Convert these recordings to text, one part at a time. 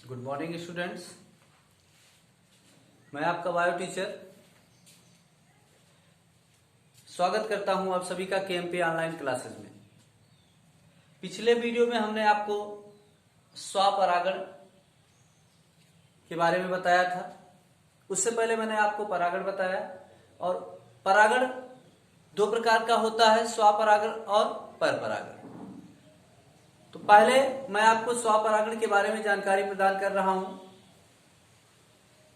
Good morning students. मैं आपका bio teacher स्वागत करता हूं आप सभी का केएमपी ऑनलाइन क्लासेस में। पिछले वीडियो में हमने आपको स्वपरागण के बारे में बताया था। उससे पहले मैंने आपको परागण बताया और परागण दो प्रकार का होता है, स्वपरागण और परपरागण। तो पहले मैं आपको स्वपरागण के बारे में जानकारी प्रदान कर रहा हूं।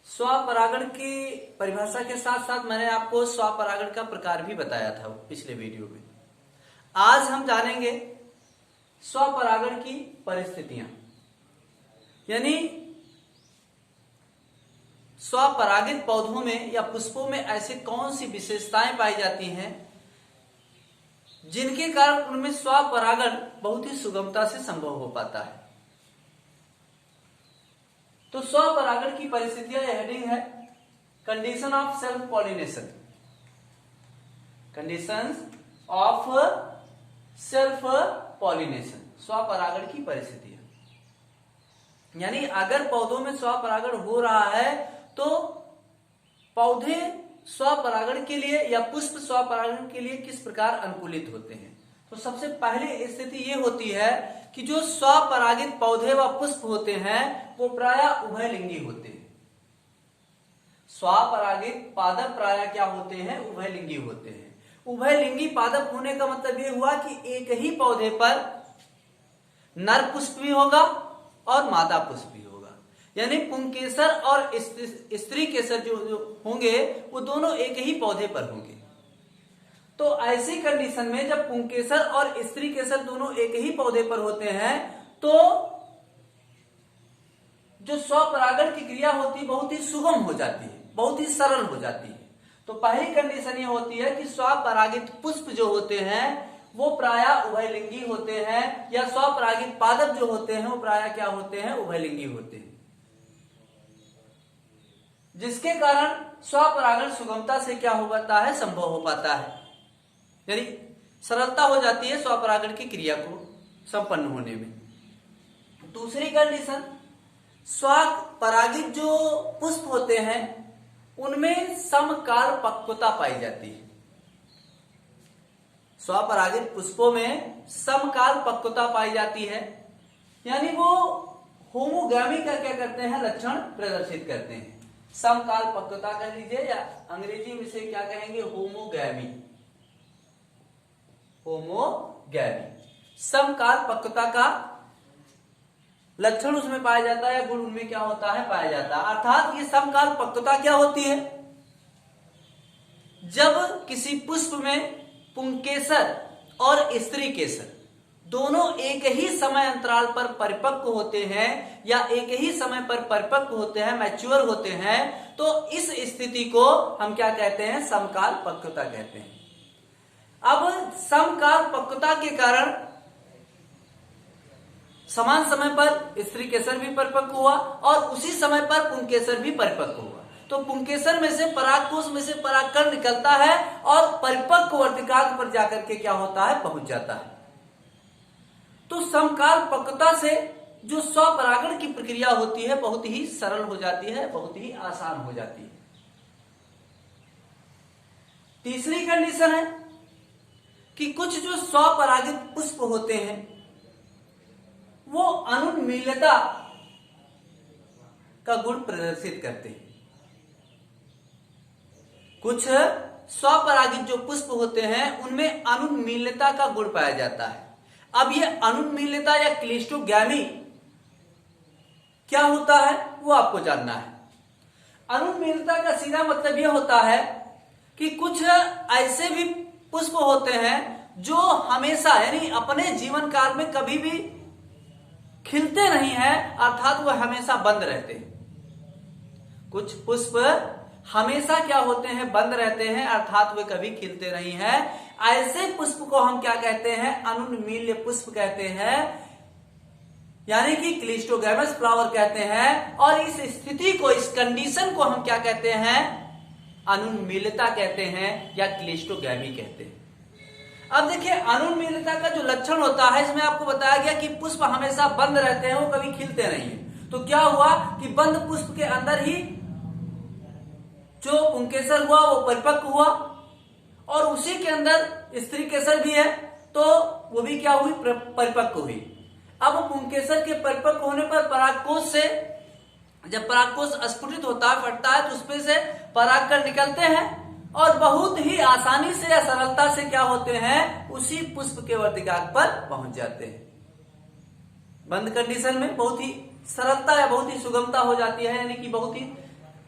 स्वपरागण की परिभाषा के साथ साथ मैंने आपको स्वपरागण का प्रकार भी बताया था पिछले वीडियो में। आज हम जानेंगे स्वपरागण की परिस्थितियां, यानी स्वपरागित पौधों में या पुष्पों में ऐसे कौन सी विशेषताएं पाई जाती हैं जिनके कारण उनमें स्वपरागण बहुत ही सुगमता से संभव हो पाता है। तो स्वपरागण की परिस्थितियां, यह हेडिंग है condition of self pollination. Conditions of self pollination, स्वपरागण की परिस्थितियां, यानी अगर पौधों में स्वपरागण हो रहा है तो पौधे स्वपरागण के लिए या पुष्प स्वपरागण के लिए किस प्रकार अनुकूलित होते हैं। तो सबसे पहली स्थिति ये होती है कि जो स्वपरागित पौधे व पुष्प होते हैं वो प्रायः उभयलिंगी होते हैं। स्वपरागित पादप प्रायः क्या होते हैं? उभयलिंगी होते हैं। उभयलिंगी पादप होने का मतलब ये हुआ कि एक ही पौधे पर नर पुष्प भी होगा और मादा पुष्प भी होगा, यानी पुंकेसर और स्त्री केसर जो होंगे वो दोनों एक ही पौधे पर होंगे। तो ऐसी कंडीशन में जब पुंकेसर और स्त्री केसर दोनों एक ही पौधे पर होते हैं तो जो स्वपरागण की क्रिया होती है बहुत ही सुगम हो जाती है, बहुत ही सरल हो जाती है। तो पहली कंडीशन ये होती है कि स्वपरागित पुष्प जो होते हैं वो प्रायः उभयलिंगी होते हैं, या स्वपरागित पादप जो होते हैं वो प्रायः क्या होते हैं? उभयलिंगी होते हैं, जिसके कारण स्वपरागण सुगमता से क्या हो पाता है? संभव हो पाता है, यानी सरलता हो जाती है स्वपरागण की क्रिया को संपन्न होने में। दूसरी कंडीशन, स्वपरागित जो पुष्प होते हैं उनमें समकाल पक्वता पाई जाती है। स्वपरागित पुष्पों में समकाल पक्वता पाई जाती है, यानी वो होमोगैमी का क्या करते हैं? लक्षण प्रदर्शित करते हैं। समकाल पक्वता कह लीजिए या अंग्रेजी में से क्या कहेंगे? होमोगैमी। होमोगैमी समकाल पक्वता का लक्षण उसमें पाया जाता है, गुण उनमें क्या होता है? पाया जाता है। अर्थात ये समकाल पक्वता क्या होती है? जब किसी पुष्प में पुंकेसर और स्त्री केसर दोनों एक ही समय अंतराल पर परिपक्व होते हैं या एक ही समय पर परिपक्व होते हैं, मैच्योर होते हैं, तो इस स्थिति को हम क्या कहते हैं? समकाल पक्वता कहते हैं। अब समकाल पक्वता के कारण समान समय पर स्त्री केसर भी परिपक्व हुआ और उसी समय पर पुंकेसर भी परिपक्व हुआ। तो पुंकेसर में से परागकोश में से परागकण निकलता है और परिपक्व वर्तिकाग्र पर जाकर के क्या होता है? पहुंच जाता है। तो समकाल पक्वता से जो स्वपरागण की प्रक्रिया होती है बहुत ही सरल हो जाती है, बहुत ही आसान हो जाती है। तीसरी कंडीशन है कि कुछ जो स्वपरागित पुष्प होते हैं वो अनुन्मीलता का गुण प्रदर्शित करते हैं। कुछ स्वपरागित जो पुष्प होते हैं उनमें अनुन्मीलता का गुण पाया जाता है। अब ये अनुन्मीलता या क्लिस्टोगैमी क्या होता है वो आपको जानना है। अनुन्मीलता का सीधा मतलब यह होता है कि कुछ ऐसे भी पुष्प होते हैं जो हमेशा यानी अपने जीवन काल में कभी भी खिलते नहीं है, अर्थात वह हमेशा बंद रहते हैं। कुछ पुष्प हमेशा क्या होते हैं? बंद रहते हैं, अर्थात वे कभी खिलते नहीं हैं। ऐसे पुष्प को हम क्या कहते हैं? अनुन्मील्य पुष्प कहते हैं, यानी कि क्लिस्टोगैमस फ्लावर कहते हैं। और इस स्थिति को, इस कंडीशन को हम क्या कहते हैं? अनुन्मीलता कहते हैं या क्लिस्टोगैमी कहते हैं। अब देखिए अनुन्मीलता का जो लक्षण होता है इसमें आपको बताया गया कि पुष्प हमेशा बंद रहते हैं, वो कभी खिलते नहीं है। तो क्या हुआ कि बंद पुष्प के अंदर ही जो पुंकेसर हुआ वो परिपक्व हुआ, और उसी के अंदर स्त्री केसर भी है तो वो भी क्या हुई, परिपक्व हुई। अब पुंकेसर के परिपक्व होने पर परागकोश से जब परागकोश स्फुटित होता है, फटता है, तो उसमें से परागकण निकलते हैं और बहुत ही आसानी से या सरलता से क्या होते हैं, उसी पुष्प के वर्तिकाग्र पर पहुंच जाते हैं। बंद कंडीशन में बहुत ही सरलता या बहुत ही सुगमता हो जाती है, यानी कि बहुत ही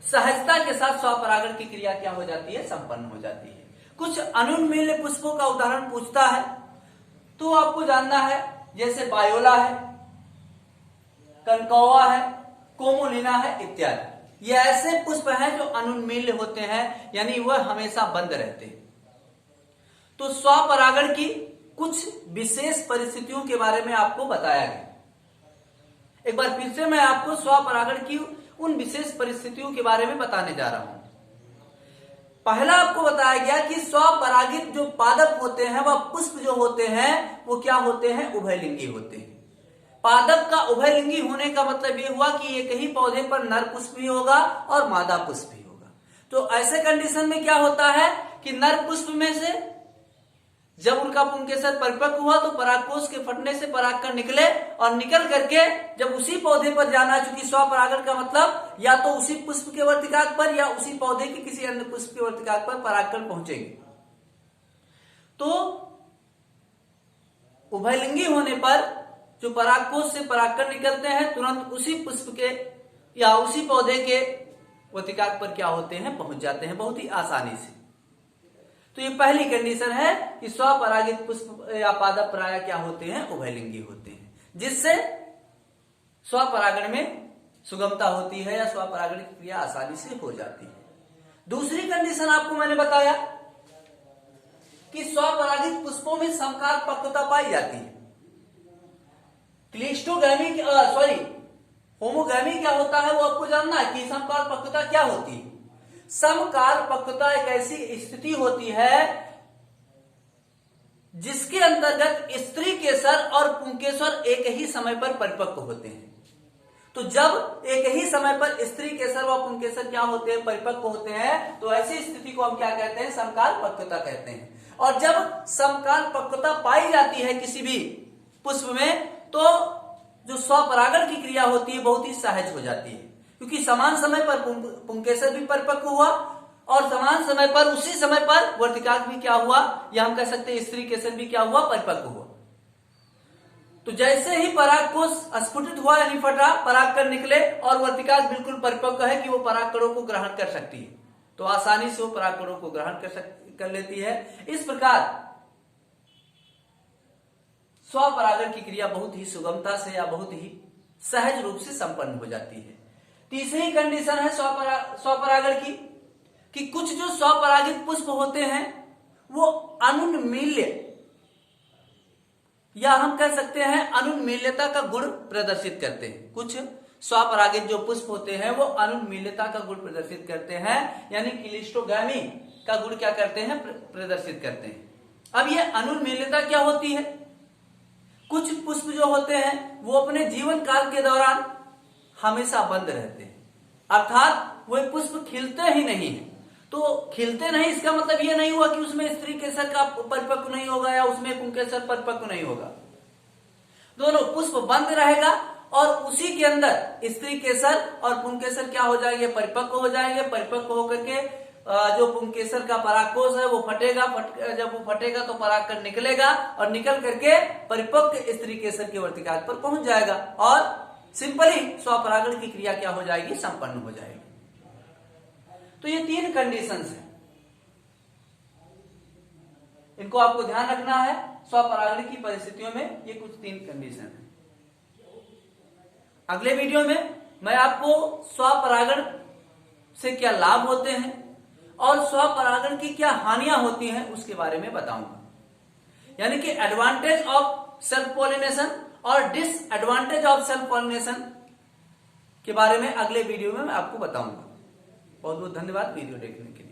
सहजता के साथ स्वपरागण की क्रिया क्या हो जाती है, संपन्न हो जाती है। कुछ अनुन्मील्य पुष्पों का उदाहरण पूछता है तो आपको जानना है, जैसे बायोला है, कनकौवा है, कोमोलिना है इत्यादि। ये ऐसे पुष्प हैं जो अनुन्मील्य होते हैं, यानी वह हमेशा बंद रहते हैं। तो स्वपरागण की कुछ विशेष परिस्थितियों के बारे में आपको बताया गया। एक बार फिर से मैं आपको स्वपरागण की उन विशेष परिस्थितियों के बारे में बताने जा रहा हूं। पहला आपको बताया गया कि स्वपरागित जो पादप होते हैं, वह पुष्प जो होते हैं वो क्या होते हैं, उभयलिंगी होते हैं। पादप का उभयलिंगी होने का मतलब ये हुआ कि एक ही पौधे पर नर पुष्प भी होगा और मादा पुष्प भी होगा। तो ऐसे कंडीशन में क्या होता है कि नर पुष्प में से जब उनका पुंकेसर परिपक्व हुआ तो परागकोश के फटने से परागकण निकले, और निकल करके जब उसी पौधे पर जाना, चूंकि स्वपरागण का मतलब या तो उसी पुष्प के वर्तिकाग्र पर या उसी पौधे के किसी अन्य पुष्प के वर्तिकाग्र पर परागकण पहुंचेंगे। तो उभयलिंगी होने पर जो परागकोश से परागकण निकलते हैं, तुरंत उसी पुष्प के या उसी पौधे के वर्तिकाग्र पर क्या होते हैं, पहुंच जाते हैं बहुत ही आसानी से। तो ये पहली कंडीशन है कि स्वपरागित पुष्प या पादप प्राय क्या होते हैं, उभयलिंगी होते हैं, जिससे स्वपरागण में सुगमता होती है या स्वपरागण की क्रिया आसानी से हो जाती है। दूसरी कंडीशन आपको मैंने बताया कि स्वपरागित पुष्पों में समकाल पक्वता पाई जाती है। क्लिस्टोगैमी होमोगैमी क्या होता है वो आपको जानना है कि समकाल पक्वता क्या होती है। समकाल पक्वता एक ऐसी स्थिति होती है जिसके अंतर्गत स्त्री केसर और पुंकेसर एक ही समय पर परिपक्व होते हैं। तो जब एक ही समय पर स्त्री केसर व पुंकेसर क्या होते हैं, परिपक्व होते हैं, तो ऐसी स्थिति को हम क्या कहते हैं, समकाल पक्वता कहते हैं। और जब समकाल पक्वता पाई जाती है किसी भी पुष्प में, तो जो स्वपरागण की क्रिया होती है बहुत ही सहज हो जाती है, क्योंकि समान समय पर पुंकेसर भी परिपक्व हुआ और समान समय पर उसी समय पर वर्तिकाग्र भी क्या हुआ, या हम कह सकते हैं स्त्री केसर भी क्या हुआ, परिपक्व हुआ। तो जैसे ही परागकोश स्फुटित हुआ यानी फटा, परागकण निकले और वर्तिकाग्र बिल्कुल परिपक्व है कि वो परागकणों को ग्रहण कर सकती है, तो आसानी से वो परागकणों को ग्रहण कर लेती है। इस प्रकार स्वपरागण की क्रिया बहुत ही सुगमता से या बहुत ही सहज रूप से संपन्न हो जाती है। तीसरी कंडीशन है स्वपरागण की कि कुछ जो स्वपरागित पुष्प होते हैं वो अनुन्मील्य या हम कह सकते हैं अनुन्मील्यता का गुण प्रदर्शित करते हैं। कुछ स्वपरागित जो पुष्प होते हैं वो अनुन्मील्यता का गुण प्रदर्शित करते हैं, यानी क्लिस्टोगैमी का गुण क्या करते हैं, प्रदर्शित करते हैं। अब ये अनुन्मील्यता क्या होती है, कुछ पुष्प जो होते हैं वो अपने जीवन काल के दौरान हमेशा बंद रहते हैं, अर्थात वो पुष्प खिलते ही नहीं है। तो खिलते नहीं इसका मतलब ये नहीं हुआ कि उसमें स्त्री केसर का परिपक्व नहीं होगा या उसमें पुंकेसर परिपक्व नहीं होगा। दोनों पुष्प बंद रहेगा और उसी के अंदर स्त्री केसर और पुंकेसर क्या हो जाएंगे, परिपक्व हो जाएंगे। परिपक्व होकर के जो पुंकेसर का परागकोश है वो फटेगा, जब वो फटेगा तो परागकण निकलेगा और निकल करके परिपक्व स्त्री केसर के वर्तिकाग्र पर पहुंच जाएगा और सिंपली स्वपरागण की क्रिया क्या हो जाएगी, संपन्न हो जाएगी। तो ये तीन कंडीशंस हैं, इनको आपको ध्यान रखना है। स्वपरागण की परिस्थितियों में ये कुछ तीन कंडीशन है। अगले वीडियो में मैं आपको स्वपरागण से क्या लाभ होते हैं और स्वपरागण की क्या हानियां होती हैं उसके बारे में बताऊंगा, यानी कि एडवांटेज ऑफ सेल्फ पॉलिनेशन और डिसएडवांटेज ऑफ सेल्फ पॉलिनेशन के बारे में अगले वीडियो में मैं आपको बताऊंगा। बहुत बहुत धन्यवाद वीडियो देखने के लिए।